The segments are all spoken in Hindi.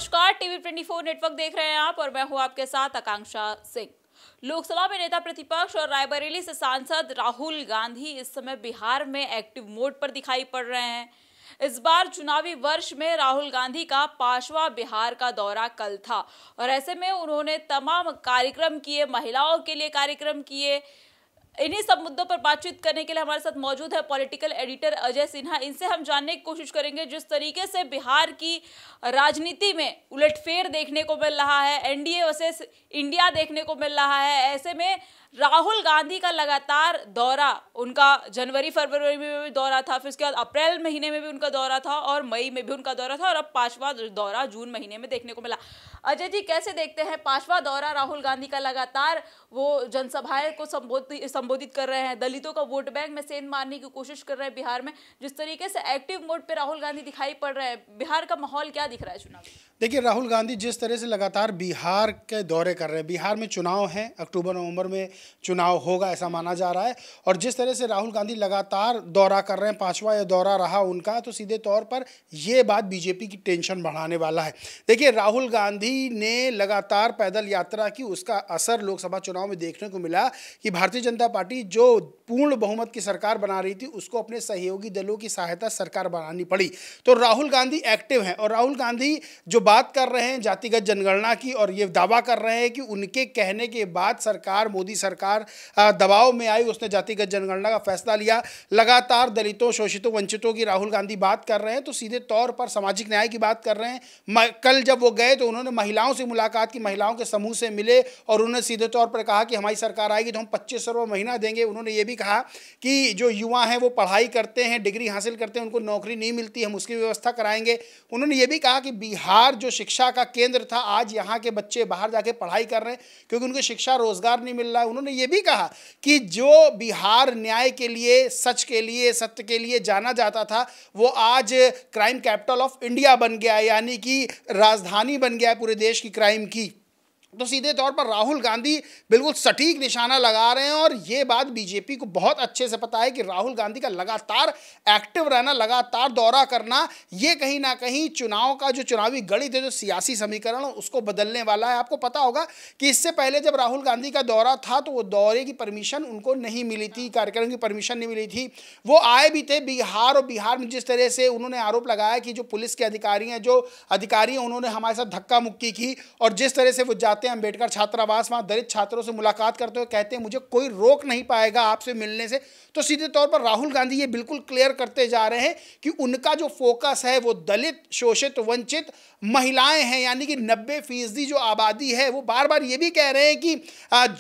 नमस्कार, टीवी 24 नेटवर्क देख रहे हैं आप और मैं हूं आपके साथ आकांक्षा सिंह। लोकसभा में नेता प्रतिपक्ष और रायबरेली से सांसद राहुल गांधी इस समय बिहार में एक्टिव मोड पर दिखाई पड़ रहे हैं। इस बार चुनावी वर्ष में राहुल गांधी का 5वां बिहार का दौरा कल था और ऐसे में उन्होंने तमाम कार्यक्रम किए, महिलाओं के लिए कार्यक्रम किए। इन्हीं सब मुद्दों पर बातचीत करने के लिए हमारे साथ मौजूद है पॉलिटिकल एडिटर अजय सिन्हा। इनसे हम जानने की कोशिश करेंगे जिस तरीके से बिहार की राजनीति में उलटफेर देखने को मिल रहा है, एनडीए वर्सेस इंडिया देखने को मिल रहा है। ऐसे में राहुल गांधी का लगातार दौरा, उनका जनवरी फरवरी में भी दौरा था, फिर उसके बाद अप्रैल महीने में भी उनका दौरा था और मई में भी उनका दौरा था और अब 5वां दौरा जून महीने में देखने को मिला। अजय जी, कैसे देखते हैं 5वां दौरा राहुल गांधी का? लगातार वो जनसभाएं को संबोधित कर रहे हैं, दलितों का वोट बैंक में सेंध मारने की कोशिश कर रहे हैं बिहार में। जिस तरीके से एक्टिव मोड पे राहुल गांधी दिखाई पड़ रहे हैं, बिहार का माहौल क्या दिख रहा है चुनाव? देखिए, राहुल गांधी जिस तरह से लगातार बिहार के दौरे कर रहे हैं, बिहार में चुनाव हैं, अक्टूबर नवंबर में चुनाव होगा ऐसा माना जा रहा है, और जिस तरह से राहुल गांधी लगातार दौरा कर रहे हैं, 5वां यह दौरा रहा उनका, तो सीधे तौर पर ये बात बीजेपी की टेंशन बढ़ाने वाला है। देखिए, राहुल गांधी ने लगातार पैदल यात्रा की, उसका असर लोकसभा चुनाव में देखने को मिला कि भारतीय जनता पार्टी जो पूर्ण बहुमत की सरकार बना रही थी उसको अपने सहयोगी दलों की सहायता सरकार बनानी पड़ी। तो राहुल गांधी एक्टिव हैं और राहुल गांधी जो बात कर रहे हैं जातिगत जनगणना की, और ये दावा कर रहे हैं कि उनके कहने के बाद सरकार, मोदी सरकार दबाव में आई, उसने जातिगत जनगणना का फैसला लिया। लगातार दलितों, शोषितों, वंचितों की राहुल गांधी बात कर रहे हैं, तो सीधे तौर पर सामाजिक न्याय की बात कर रहे हैं। कल जब वो गए तो उन्होंने महिलाओं से मुलाकात की, महिलाओं के समूह से मिले और उन्होंने सीधे तौर पर कहा कि हमारी सरकार आएगी तो हम 2500 रुपये महीना देंगे। उन्होंने ये भी कहा कि जो युवा हैं वो पढ़ाई करते हैं, डिग्री हासिल करते हैं, उनको नौकरी नहीं मिलती, हम उसकी व्यवस्था कराएंगे। उन्होंने ये भी कहा कि बिहार जो शिक्षा का केंद्र था, आज यहाँ के बच्चे बाहर जाके पढ़ाई कर रहे हैं क्योंकि उनको शिक्षा रोजगार नहीं मिल रहा है। उन्होंने ये भी कहा कि जो बिहार न्याय के लिए, सच के लिए, सत्य के लिए जाना जाता था, वो आज क्राइम कैपिटल ऑफ इंडिया बन गया है, यानी कि राजधानी बन गया है पूरे देश की क्राइम की। तो सीधे तौर पर राहुल गांधी बिल्कुल सटीक निशाना लगा रहे हैं और ये बात बीजेपी को बहुत अच्छे से पता है कि राहुल गांधी का लगातार एक्टिव रहना, लगातार दौरा करना, ये कहीं ना कहीं चुनाव का जो चुनावी गणित है, जो सियासी समीकरण है, उसको बदलने वाला है। आपको पता होगा कि इससे पहले जब राहुल गांधी का दौरा था तो वो दौरे की परमिशन उनको नहीं मिली थी, कार्यक्रम की परमिशन नहीं मिली थी। वो आए भी थे बिहार, और बिहार में जिस तरह से उन्होंने आरोप लगाया कि जो पुलिस के अधिकारी हैं, उन्होंने हमारे साथ धक्का मुक्की की, और जिस तरह से वो अंबेडकर छात्रावास, वहां दलित छात्रों से मुलाकात करते हुए कहते हैं मुझे कोई रोक नहीं पाएगा आपसे मिलने से। तो सीधे तौर पर राहुल गांधी ये बिल्कुल क्लियर करते जा रहे हैं कि उनका जो फोकस है वो दलित, शोषित, वंचित, महिलाएं हैं, यानी कि 90% जो आबादी है। वो बार बार ये भी कह रहे हैं कि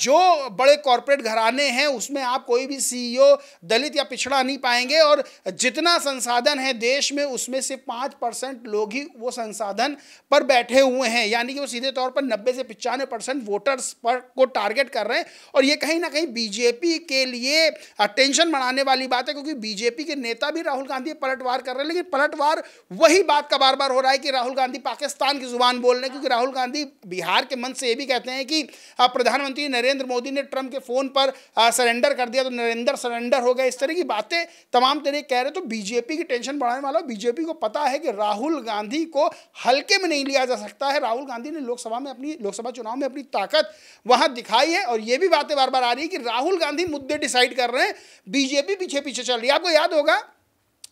जो बड़े कॉरपोरेट घराने हैं उसमें आप कोई भी सीईओ दलित या पिछड़ा नहीं पाएंगे, और जितना संसाधन है देश में उसमें से 5% लोग ही वो संसाधन पर बैठे हुए हैं, यानी कि वो सीधे तौर पर 90 से 95% वोटर्स पर को टारगेट कर रहे हैं। और ये कहीं ना कहीं बीजेपी के लिए टेंशन बढ़ाने वाली बात है, क्योंकि बीजेपी के नेता भी राहुल गांधी पलटवार कर रहे हैं, लेकिन पलटवार वही बात का बार बार हो रहा है कि राहुल गांधी पाकिस्तान की जुबान बोल रहे हैं, क्योंकि राहुल गांधी बिहार के मंच से ये भी कहते हैं कि प्रधानमंत्री नरेंद्र मोदी ने ट्रंप के फोन पर सरेंडर कर दिया तो नरेंद्र सरेंडर हो गए। इस तरह की बातें तमाम तरह कह रहे, तो बीजेपी की टेंशन बढ़ाने वाला। बीजेपी को पता है कि राहुल गांधी को हल्के में नहीं लिया जा सकता है। राहुल गांधी ने लोकसभा चुनाव में अपनी ताकत वहां दिखाई है, और ये भी बातें बार बार आ रही है कि राहुल गांधी मुद्दे डिसाइड कर रहे हैं, बीजेपी पीछे पीछे चल रही है। आपको याद होगा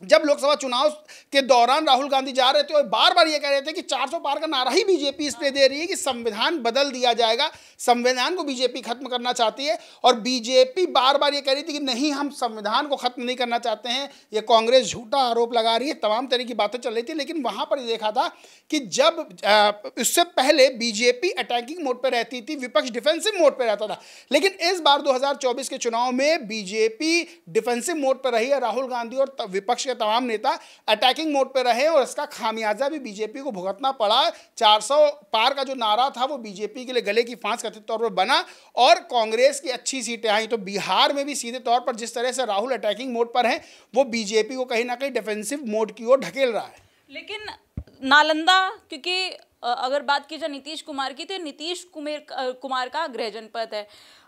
जब लोकसभा चुनाव के दौरान राहुल गांधी जा रहे थे और बार बार ये कह रहे थे कि 400 पार का नारा ही बीजेपी इसलिए दे रही है कि संविधान बदल दिया जाएगा, संविधान को बीजेपी खत्म करना चाहती है। और बीजेपी बार बार ये कह रही थी कि नहीं, हम संविधान को खत्म नहीं करना चाहते हैं, ये कांग्रेस झूठा आरोप लगा रही है, तमाम तरह की बातें चल रही थी। लेकिन वहां पर देखा था कि जब इससे पहले बीजेपी अटैकिंग मोड पर रहती थी, विपक्ष डिफेंसिव मोड पर रहता था, लेकिन इस बार 2024 के चुनाव में बीजेपी डिफेंसिव मोड पर रही है। राहुल गांधी और विपक्ष के तमाम नेता अटैकिंग मोड पे रहे और इसका खामियाजा भी बीजेपी को भुगतना पड़ा। 400 पार का जो नारा था वो बीजेपी के लिए गले की फांस कथित तौर पर बना और कांग्रेस की अच्छी सीटें आई। तो बिहार में भी सीधे तौर पर जिस तरह से राहुल अटैकिंग मोड पर हैं, वो बीजेपी को कहीं ना कहीं डिफेंसिव मोड की ओर ढकेल रहा है। लेकिन नालंदा, क्योंकि अगर बात की जाए नीतीश कुमार की, तो नीतीश कुमार का गृह जनपद है।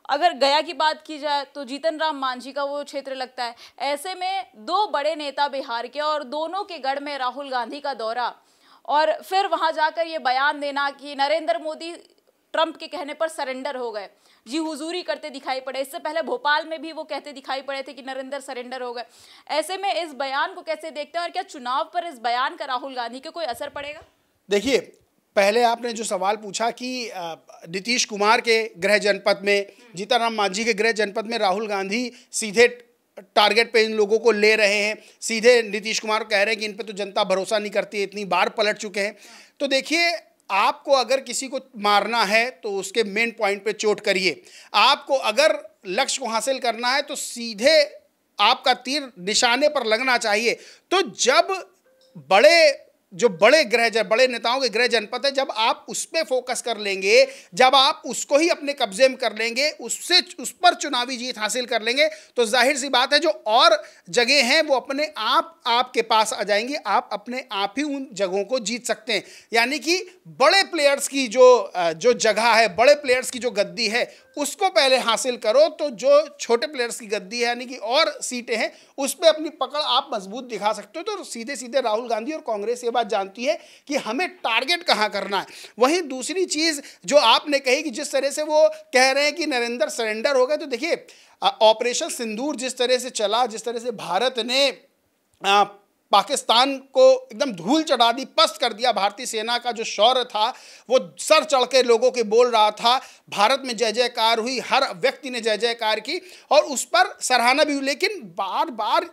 अगर गया की बात की जाए तो जीतन राम मांझी का वो क्षेत्र लगता है। ऐसे में दो बड़े नेता बिहार के और दोनों के गढ़ में राहुल गांधी का दौरा, और फिर वहां जाकर ये बयान देना कि नरेंद्र मोदी ट्रंप के कहने पर सरेंडर हो गए, जी हुजूरी करते दिखाई पड़े। इससे पहले भोपाल में भी वो कहते दिखाई पड़े थे कि नरेंद्र सरेंडर हो गए। ऐसे में इस बयान को कैसे देखते हैं और क्या चुनाव पर इस बयान का राहुल गांधी के कोई असर पड़ेगा? देखिए, पहले आपने जो सवाल पूछा कि नीतीश कुमार के गृह जनपद में, जीतन मांझी के गृह जनपद में राहुल गांधी सीधे टारगेट पे इन लोगों को ले रहे हैं, सीधे नीतीश कुमार कह रहे हैं कि इन पे तो जनता भरोसा नहीं करती, इतनी बार पलट चुके हैं। तो देखिए, आपको अगर किसी को मारना है तो उसके मेन पॉइंट पे चोट करिए। आपको अगर लक्ष्य को हासिल करना है तो सीधे आपका तीर निशाने पर लगना चाहिए। तो जब बड़े नेताओं के गृह जनपद है, जब आप उस पर फोकस कर लेंगे, जब आप उसको ही अपने कब्जे में कर लेंगे, उस पर चुनावी जीत हासिल कर लेंगे, तो जाहिर सी बात है जो और जगह हैं वो अपने आप आपके पास आ जाएंगी। आप अपने आप ही उन जगहों को जीत सकते हैं। यानी कि बड़े प्लेयर्स की जो जगह है, बड़े प्लेयर्स की जो गद्दी है, उसको पहले हासिल करो, तो जो छोटे प्लेयर्स की गद्दी है यानी कि और सीटें हैं, उस पर अपनी पकड़ आप मजबूत दिखा सकते हो। तो सीधे सीधे राहुल गांधी और कांग्रेस ये बात जानती है कि हमें टारगेट कहाँ करना है। वहीं दूसरी चीज़ जो आपने कही कि जिस तरह से वो कह रहे हैं कि नरेंद्र सरेंडर हो गए, तो देखिए, ऑपरेशन सिंदूर जिस तरह से चला, जिस तरह से भारत ने पाकिस्तान को एकदम धूल चढ़ा दी, पस्त कर दिया, भारतीय सेना का जो शौर्य था वो सर चढ़ के लोगों के बोल रहा था, भारत में जय जयकार हुई, हर व्यक्ति ने जय जयकार की और उस पर सराहना भी हुई। लेकिन बार बार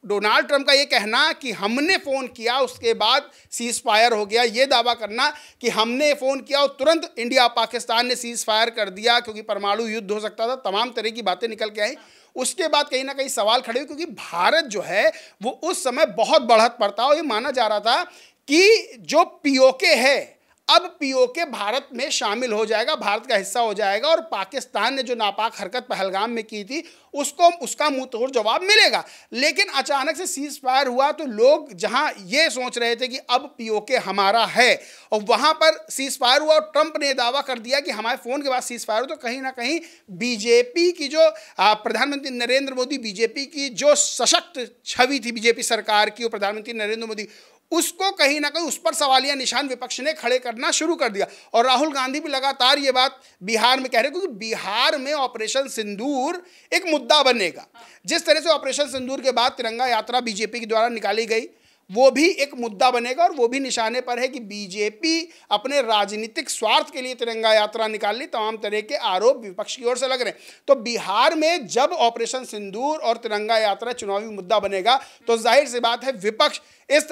डोनाल्ड ट्रंप का ये कहना कि हमने फ़ोन किया उसके बाद सीज़ फायर हो गया, ये दावा करना कि हमने फ़ोन किया और तुरंत इंडिया पाकिस्तान ने सीज़ फायर कर दिया क्योंकि परमाणु युद्ध हो सकता था, तमाम तरह की बातें निकल के आई। उसके बाद कहीं ना कहीं सवाल खड़े हुए क्योंकि भारत जो है वो उस समय बहुत बढ़त पड़ता और ये माना जा रहा था कि जो पीओके है, अब पीओके भारत में शामिल हो जाएगा, भारत का हिस्सा हो जाएगा और पाकिस्तान ने जो नापाक हरकत पहलगाम में की थी उसका मुंह तोड़ जवाब मिलेगा। लेकिन अचानक से सीज फायर हुआ तो लोग जहां ये सोच रहे थे कि अब पीओके हमारा है और वहां पर सीज फायर हुआ और ट्रंप ने दावा कर दिया कि हमारे फोन के बाद सीज फायर हो, तो कहीं ना कहीं बीजेपी की जो प्रधानमंत्री नरेंद्र मोदी, बीजेपी की जो सशक्त छवि थी बीजेपी सरकार की और प्रधानमंत्री नरेंद्र मोदी, उसको कहीं ना कहीं उस पर सवालिया निशान विपक्ष ने खड़े करना शुरू कर दिया। और राहुल गांधी भी लगातार ये बात बिहार में कह रहे क्योंकि बिहार में ऑपरेशन सिंदूर एक मुद्दा बनेगा। जिस तरह से ऑपरेशन सिंदूर के बाद तिरंगा यात्रा बीजेपी के द्वारा निकाली गई, वो भी एक मुद्दा बनेगा और वो भी निशाने पर है कि बीजेपी अपने राजनीतिक स्वार्थ के लिए तिरंगा यात्रा निकाल ली। तमाम तरह के आरोप विपक्ष की ओर से लग रहे हैं। तो बिहार में जब ऑपरेशन सिंदूर और तिरंगा यात्रा चुनावी मुद्दा बनेगा तो जाहिर सी बात है विपक्ष इस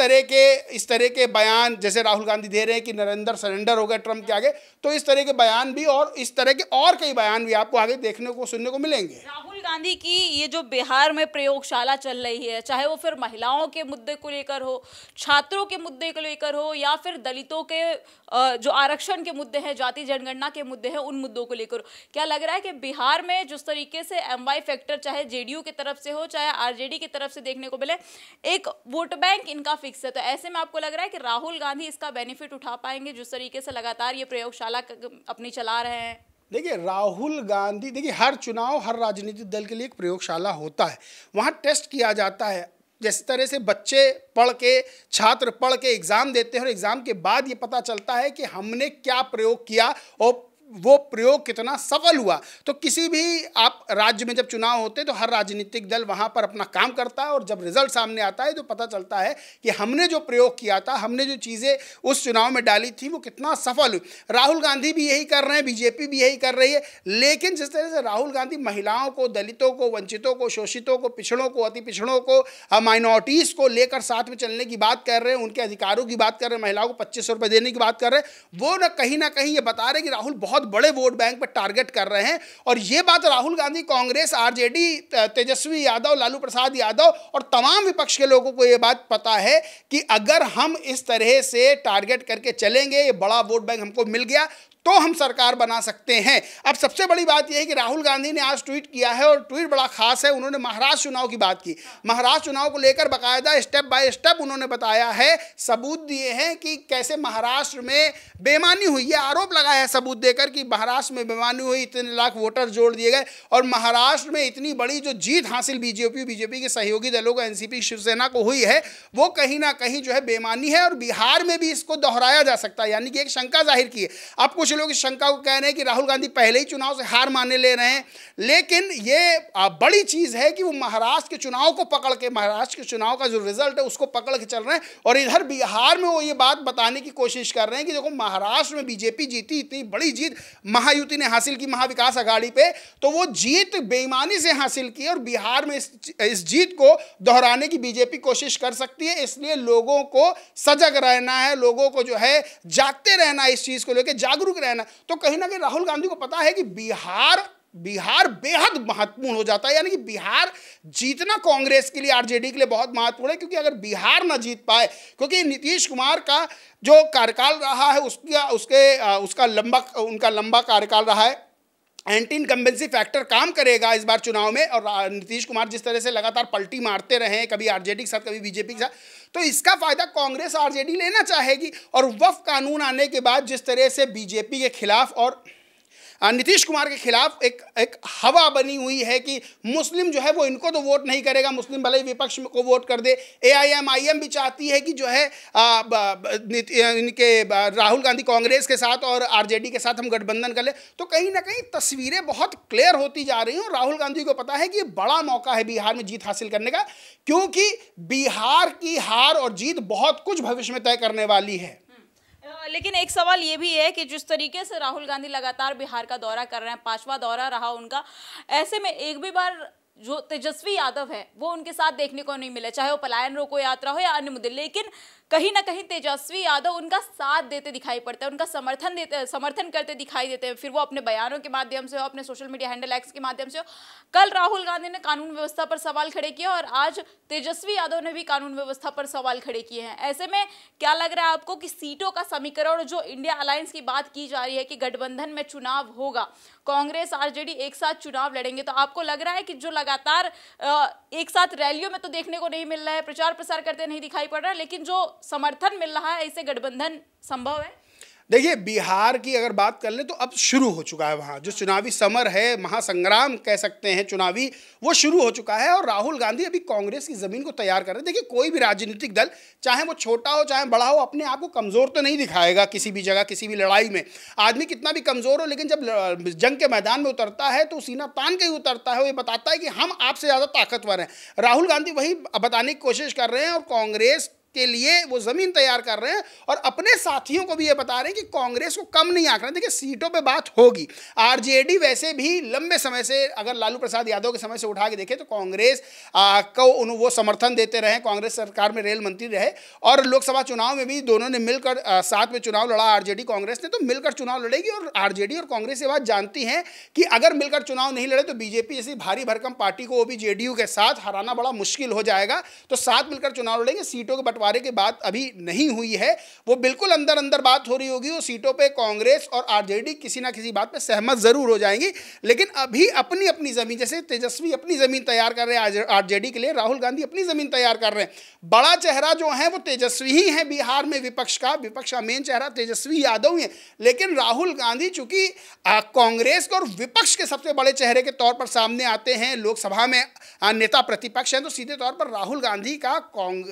तरह के बयान जैसे राहुल गांधी दे रहे हैं कि नरेंद्र सरेंडर हो गए ट्रंप के आगे, तो इस तरह के बयान भी और इस तरह के और कई बयान भी आपको आगे देखने को सुनने को मिलेंगे। राहुल गांधी की ये जो बिहार में प्रयोगशाला चल रही है, चाहे वो फिर महिलाओं के मुद्दे को लेकर हो, छात्रों के मुद्दे को लेकर हो या फिर दलितों के जो आरक्षण के मुद्दे हैं, जाति जनगणना के मुद्दे हैं, उन मुद्दों को लेकर, क्या लग रहा है कि बिहार में जिस तरीके से एमवाई फैक्टर चाहे जेडीयू की तरफ से हो चाहे आरजेडी की तरफ से देखने को मिले, एक वोट बैंक का फिक्स है, तो ऐसे में आपको लग रहा है कि राहुल गांधी इसका बेनिफिट उठा पाएंगे जिस तरीके से लगातार ये प्रयोगशाला अपनी चला रहे हैं? देखिए, राहुल गांधी, देखिए हर चुनाव हर राजनीतिक दल के लिए एक प्रयोगशाला होता है, वहाँ टेस्ट किया जाता है। जिस तरह से बच्चे छात्र पढ़ के एग्ज़ाम देते हैं और एग्ज़ाम के बाद ये पता चलता है कि हमने क्या प्रयोग किया और वो प्रयोग कितना सफल हुआ। तो किसी भी आप राज्य में जब चुनाव होते हैं तो हर राजनीतिक दल वहाँ पर अपना काम करता है और जब रिजल्ट सामने आता है तो पता चलता है कि हमने जो प्रयोग किया था, हमने जो चीज़ें उस चुनाव में डाली थी वो कितना सफल हुई। राहुल गांधी भी यही कर रहे हैं, बीजेपी भी यही कर रही है। लेकिन जिस तरह से राहुल गांधी महिलाओं को, दलितों को, वंचितों को, शोषितों को, पिछड़ों को, अति पिछड़ों को, माइनॉरिटीज़ को लेकर साथ में चलने की बात कर रहे हैं, उनके अधिकारों की बात कर रहे हैं, महिलाओं को 2500 रुपये देने की बात कर रहे हैं, वो ना कहीं ये बता रहे हैं कि राहुल बहुत बड़े वोट बैंक पर टारगेट कर रहे हैं। और ये बात राहुल गांधी, कांग्रेस, आरजेडी, तेजस्वी यादव, लालू प्रसाद यादव और तमाम विपक्ष के लोगों को ये बात पता है कि अगर हम इस तरह से टारगेट करके चलेंगे, ये बड़ा वोट बैंक हमको मिल गया तो हम सरकार बना सकते हैं। अब सबसे बड़ी बात यह है कि राहुल गांधी ने आज ट्वीट किया है और ट्वीट बड़ा खास है। उन्होंने महाराष्ट्र चुनाव की बात की। महाराष्ट्र चुनाव को लेकर बाकायदा स्टेप बाय स्टेप उन्होंने बताया है, सबूत दिए हैं कि कैसे महाराष्ट्र में बेईमानी हुई है, आरोप लगाया है सबूत देकर कि महाराष्ट्र में बेईमानी हुई, इतने लाख वोटर जोड़ दिए गए और महाराष्ट्र में इतनी बड़ी जो जीत हासिल बीजेपी के सहयोगी दलों को, एनसीपी, शिवसेना को हुई है, वो कहीं ना कहीं जो है बेईमानी है और बिहार में भी इसको दोहराया जा सकता है, यानी कि एक शंका जाहिर की है। अब कुछ लोग इस शंका को कह रहे हैं कि राहुल गांधी पहले ही चुनाव से हार माने ले रहे हैं, लेकिन ये बड़ी चीज है कि वो महाराष्ट्र के चुनाव को पकड़ के, महाराष्ट्र के चुनाव का जो रिजल्ट है उसको पकड़ के चल रहे हैं और इधर बिहार में वो ये बात बताने की कोशिश कर रहे हैं कि देखो महाराष्ट्र में बीजेपी जीती, इतनी बड़ी जीत महायुति ने हासिल की महाविकास अघाड़ी पे, तो वो जीत बेईमानी से हासिल की और बिहार में इस जीत को दोहराने की बीजेपी कोशिश कर सकती है। इसलिए लोगों को सजग रहना है, लोगों को जो है जागते रहना, इस चीज को लेकर जागरूक रहना। तो कहीं ना कहीं राहुल गांधी को पता है कि बिहार बेहद महत्वपूर्ण हो जाता है, यानी कि बिहार जीतना कांग्रेस के लिए, आरजेडी के लिए बहुत महत्वपूर्ण है, क्योंकि अगर बिहार ना जीत पाए, क्योंकि नीतीश कुमार का जो कार्यकाल रहा है उनका लंबा कार्यकाल रहा है, एंटी इनकम्बेंसी फैक्टर काम करेगा इस बार चुनाव में। और नीतीश कुमार जिस तरह से लगातार पलटी मारते रहे हैं, कभी आरजेडी के साथ कभी बीजेपी के साथ, तो इसका फायदा कांग्रेस आरजेडी लेना चाहेगी। और वक्फ कानून आने के बाद जिस तरह से बीजेपी के खिलाफ और नीतीश कुमार के खिलाफ एक हवा बनी हुई है कि मुस्लिम जो है वो इनको तो वोट नहीं करेगा, मुस्लिम भले ही विपक्ष को वोट कर दे। एआईएमआईएम भी चाहती है कि जो है इनके राहुल गांधी कांग्रेस के साथ और आरजेडी के साथ हम गठबंधन कर ले। तो कहीं ना कहीं तस्वीरें बहुत क्लियर होती जा रही हैं और राहुल गांधी को पता है कि ये बड़ा मौका है बिहार में जीत हासिल करने का, क्योंकि बिहार की हार और जीत बहुत कुछ भविष्य में तय करने वाली है। लेकिन एक सवाल ये भी है कि जिस तरीके से राहुल गांधी लगातार बिहार का दौरा कर रहे हैं, 5वां दौरा रहा उनका, ऐसे में एक भी बार जो तेजस्वी यादव है वो उनके साथ देखने को नहीं मिले, चाहे वो पलायन रोको यात्रा हो या अन्य मुद्दे, लेकिन कहीं ना कहीं तेजस्वी यादव उनका साथ देते दिखाई पड़ते हैं, उनका समर्थन करते दिखाई देते हैं, फिर वो अपने बयानों के माध्यम से हो, अपने सोशल मीडिया हैंडल एक्स के माध्यम से हो। कल राहुल गांधी ने कानून व्यवस्था पर सवाल खड़े किए और आज तेजस्वी यादव ने भी कानून व्यवस्था पर सवाल खड़े किए हैं। ऐसे में क्या लग रहा है आपको कि सीटों का समीकरण, जो इंडिया अलायंस की बात की जा रही है कि गठबंधन में चुनाव होगा, कांग्रेस आरजेडी एक साथ चुनाव लड़ेंगे, तो आपको लग रहा है कि जो लगातार एक साथ रैलियों में तो देखने को नहीं मिल रहा है, प्रचार प्रसार करते नहीं दिखाई पड़ रहा है, लेकिन जो समर्थन मिल रहा है, इससे गठबंधन संभव है? देखिए, बिहार की अगर बात कर ले तो अब शुरू हो चुका है, वहाँ जो चुनावी समर है, महासंग्राम कह सकते हैं चुनावी, वो शुरू हो चुका है और राहुल गांधी अभी कांग्रेस की ज़मीन को तैयार कर रहे हैं। देखिए, कोई भी राजनीतिक दल, चाहे वो छोटा हो चाहे बड़ा हो, अपने आप को कमज़ोर तो नहीं दिखाएगा किसी भी जगह, किसी भी लड़ाई में। आदमी कितना भी कमज़ोर हो, लेकिन जब जंग के मैदान में उतरता है तो सीना तान के ही उतरता है, वो ये बताता है कि हम आपसे ज़्यादा ताकतवर हैं। राहुल गांधी वही बताने की कोशिश कर रहे हैं और कांग्रेस के लिए वो जमीन तैयार कर रहे हैं और अपने साथियों को भी ये बता रहे हैं कि कांग्रेस को कम नहीं आंकना। देखिए, सीटों पे बात होगी। आरजेडी वैसे भी लंबे समय से, अगर लालू प्रसाद यादव के समय से उठा के देखें तो कांग्रेस को वो समर्थन देते रहे, कांग्रेस सरकार में रेल मंत्री रहे और लोकसभा चुनाव में भी दोनों ने मिलकर साथ में चुनाव लड़ा। आरजेडी कांग्रेस ने तो मिलकर चुनाव लड़ेगी और आरजेडी और कांग्रेस ये बात जानती हैं कि अगर मिलकर चुनाव नहीं लड़े तो बीजेपी जैसी भारी भरकम पार्टी को, वो भी जेडीयू के साथ, हराना बड़ा मुश्किल हो जाएगा। तो साथ मिलकर चुनाव लड़ेंगे। सीटों के बंटवारे की बात अभी नहीं हुई है, वो बिल्कुल अंदर अंदर बात हो रही होगी। वो सीटों पे कांग्रेस और आरजेडी किसी ना किसी बात पे सहमत जरूर हो जाएंगी, लेकिन अभी अपनी अपनी जमीन, जैसे तेजस्वी अपनी जमीन तैयार कर रहे हैं आरजेडी के लिए, राहुल गांधी अपनी जमीन तैयार कर रहे हैं। बड़ा चेहरा जो है वो तेजस्वी ही है बिहार में, विपक्ष का मेन चेहरा तेजस्वी यादव ही है। लेकिन राहुल गांधी चूंकि कांग्रेस और विपक्ष के सबसे बड़े चेहरे के तौर पर सामने आते हैं, लोकसभा में नेता प्रतिपक्ष हैं, तो सीधे तौर पर राहुल गांधी का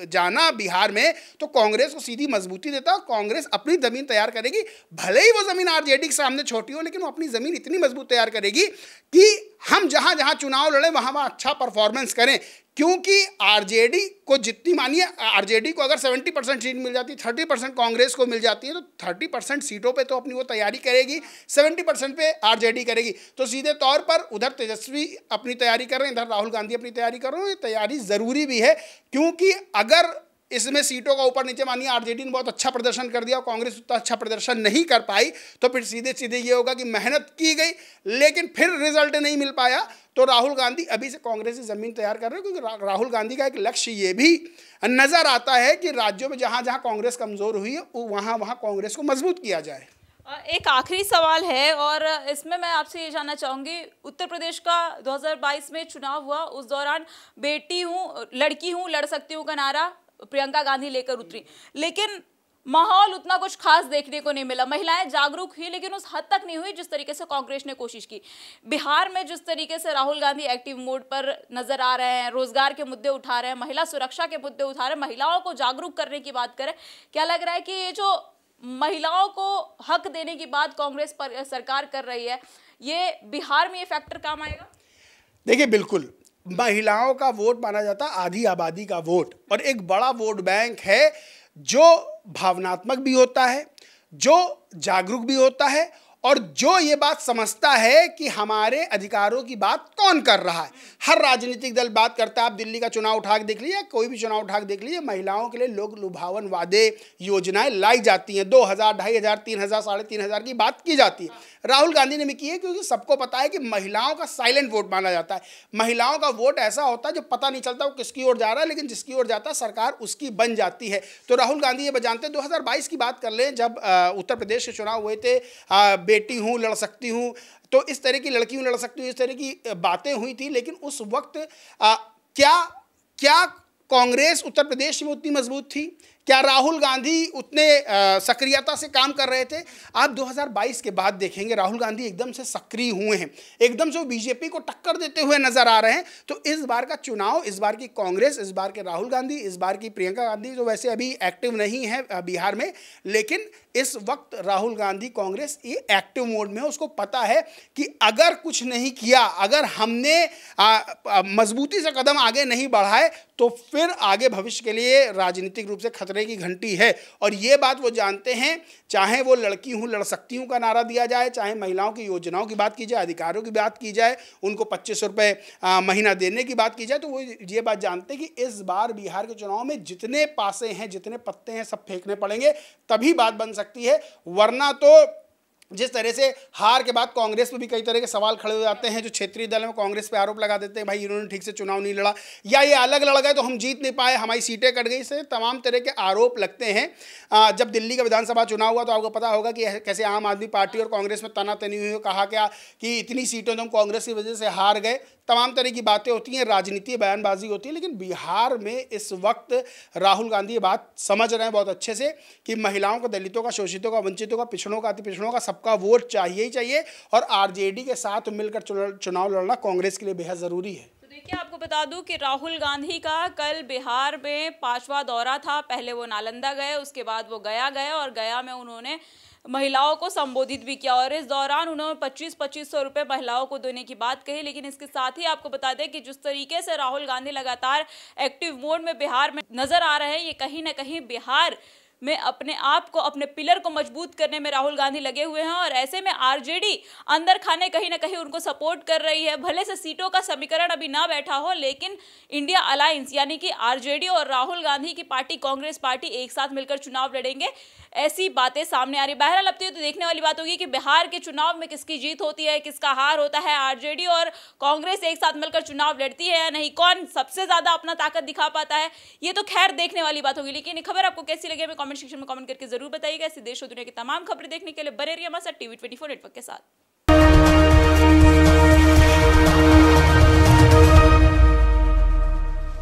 जाना बिहार में तो कांग्रेस को सीधी मजबूती देता है। कांग्रेस अपनी जमीन तैयार करेगी, भले ही वो जमीन आरजेडी के सामने छोटी हो, लेकिन वो अपनी जमीन इतनी मजबूत तैयार करेगी कि हम जहां जहां चुनाव लड़े वहां वहां अच्छा परफॉर्मेंस करें। क्योंकि आरजेडी को जितनी, मानिए आरजेडी को अगर 70% सीट मिल जाती है, 30% कांग्रेस को मिल जाती है, तो 30% सीटों पे तो अपनी वो तैयारी करेगी, 70% पे आरजेडी करेगी। तो सीधे तौर पर उधर तेजस्वी अपनी तैयारी कर रहे हैं, इधर राहुल गांधी अपनी तैयारी कर रहे हैं। ये तैयारी ज़रूरी भी है, क्योंकि अगर इसमें सीटों का ऊपर नीचे, मानिए आरजेडी ने बहुत अच्छा प्रदर्शन कर दिया और कांग्रेस उतना अच्छा प्रदर्शन नहीं कर पाई, तो फिर सीधे सीधे ये होगा कि मेहनत की गई लेकिन फिर रिजल्ट नहीं मिल पाया। तो राहुल गांधी अभी से कांग्रेस की जमीन तैयार कर रहे हैं, क्योंकि राहुल गांधी का एक लक्ष्य ये भी नजर आता है कि राज्यों में जहां जहां कांग्रेस कमजोर हुई है वहां वहां कांग्रेस को मजबूत किया जाए। एक आखिरी सवाल है और इसमें मैं आपसे ये जानना चाहूंगी, उत्तर प्रदेश का 2022 में चुनाव हुआ, उस दौरान बेटी हूँ, लड़की हूँ, लड़ सकती हूँ का नारा प्रियंका गांधी लेकर उतरी, लेकिन माहौल उतना कुछ खास देखने को नहीं मिला। महिलाएं जागरूक हुई लेकिन उस हद तक नहीं हुई जिस तरीके से कांग्रेस ने कोशिश की। बिहार में जिस तरीके से राहुल गांधी एक्टिव मोड पर नजर आ रहे हैं, रोजगार के मुद्दे उठा रहे हैं, महिला सुरक्षा के मुद्दे उठा रहे हैं, महिलाओं को जागरूक करने की बात करें, क्या लग रहा है कि ये जो महिलाओं को हक देने की बात कांग्रेस पर सरकार कर रही है, ये बिहार में ये फैक्टर काम आएगा? देखिए, बिल्कुल महिलाओं का वोट माना जाता है आधी आबादी का वोट, और एक बड़ा वोट बैंक है जो भावनात्मक भी होता है, जो जागरूक भी होता है, और जो ये बात समझता है कि हमारे अधिकारों की बात कौन कर रहा है। हर राजनीतिक दल बात करता है। आप दिल्ली का चुनाव उठा के देख लीजिए, कोई भी चुनाव उठा के देख लीजिए, महिलाओं के लिए लोग लुभावन वादे योजनाएं लाई जाती हैं। 2000, 2500, 3000, 3500 की बात की जाती है। राहुल गांधी ने भी की है, क्योंकि सबको पता है कि महिलाओं का साइलेंट वोट माना जाता है। महिलाओं का वोट ऐसा होता है जो पता नहीं चलता वो किसकी ओर जा रहा है, लेकिन जिसकी ओर जाता है सरकार उसकी बन जाती है। तो राहुल गांधी ये जानते हैं। 2022 की बात कर लें, जब उत्तर प्रदेश के चुनाव हुए थे, बेटी हूँ लड़ सकती हूँ, तो इस तरह की लड़की हूँ लड़ सकती हूँ, इस तरह की बातें हुई थी। लेकिन उस वक्त क्या कांग्रेस उत्तर प्रदेश में उतनी मजबूत थी? क्या राहुल गांधी उतने सक्रियता से काम कर रहे थे? आप 2022 के बाद देखेंगे राहुल गांधी एकदम से सक्रिय हुए हैं, एकदम से वो बीजेपी को टक्कर देते हुए नजर आ रहे हैं। तो इस बार का चुनाव, इस बार की कांग्रेस, इस बार के राहुल गांधी, इस बार की प्रियंका गांधी, जो वैसे अभी एक्टिव नहीं है बिहार में, लेकिन इस वक्त राहुल गांधी कांग्रेस ये एक्टिव मोड में है। उसको पता है कि अगर कुछ नहीं किया, अगर हमने मजबूती से कदम आगे नहीं बढ़ाए, तो फिर आगे भविष्य के लिए राजनीतिक रूप से खतरे की घंटी है। और ये बात वो जानते हैं। चाहे वो लड़की हूँ लड़ सकती हूँ का नारा दिया जाए, चाहे महिलाओं की योजनाओं की बात की जाए, अधिकारों की बात की जाए, उनको 2500 रुपये महीना देने की बात की जाए, तो वो ये बात जानते हैं कि इस बार बिहार के चुनाव में जितने पासे हैं, जितने पत्ते हैं, सब फेंकने पड़ेंगे, तभी बात बन सकती है। वरना तो जिस तरह से हार के बाद कांग्रेस पे भी कई तरह के सवाल खड़े हो जाते हैं, जो क्षेत्रीय दल में कांग्रेस पे आरोप लगा देते हैं, भाई इन्होंने ठीक से चुनाव नहीं लड़ा, या ये अलग लड़ गए तो हम जीत नहीं पाए, हमारी सीटें कट गई, से तमाम तरह के आरोप लगते हैं। जब दिल्ली का विधानसभा चुनाव हुआ तो आपको पता होगा कि कैसे आम आदमी पार्टी और कांग्रेस में तनातनी हुई, कहा क्या कि इतनी सीटों तो हम कांग्रेस की वजह से हार गए। तमाम तरह की बातें होती हैं, राजनीति बयानबाजी होती है। लेकिन बिहार में इस वक्त राहुल गांधी ये बात समझ रहे हैं बहुत अच्छे से कि महिलाओं को, दलितों का, शोषितों का, वंचितों का, पिछड़ों का, अति पिछड़ों का सबका वोट चाहिए ही चाहिए। और आरजेडी के साथ मिलकर चुनाव लड़ना कांग्रेस के लिए बेहद ज़रूरी है। देखिए, आपको बता दूं कि राहुल गांधी का कल बिहार में 5वां दौरा था। पहले वो नालंदा गए, उसके बाद वो गया गए, और गया में उन्होंने महिलाओं को संबोधित भी किया, और इस दौरान उन्होंने 2500 रुपये महिलाओं को देने की बात कही। लेकिन इसके साथ ही आपको बता दें कि जिस तरीके से राहुल गांधी लगातार एक्टिव मोड में बिहार में नजर आ रहे हैं, ये कहीं ना कहीं बिहार में अपने आप को, अपने पिलर को मजबूत करने में राहुल गांधी लगे हुए हैं। और ऐसे में आरजेडी अंदर खाने कहीं ना कहीं उनको सपोर्ट कर रही है। भले से सीटों का समीकरण अभी ना बैठा हो, लेकिन इंडिया अलायंस यानी कि आरजेडी और राहुल गांधी की पार्टी कांग्रेस पार्टी एक साथ मिलकर चुनाव लड़ेंगे, ऐसी बातें सामने आ रही। बहरहाल अब तो देखने वाली बात होगी कि बिहार के चुनाव में किसकी जीत होती है, किसका हार होता है। आरजेडी और कांग्रेस एक साथ मिलकर चुनाव लड़ती है या नहीं, कौन सबसे ज्यादा अपना ताकत दिखा पाता है, ये तो खैर देखने वाली बात होगी। लेकिन ये खबर आपको कैसी लगी हमें कमेंट सेक्शन में कमेंट करके जरूर बताइएगा। ऐसी देश और दुनिया की तमाम खबरें देखने के लिए बने रहिए हमारे साथ टीवी 24 नेटवर्क के साथ।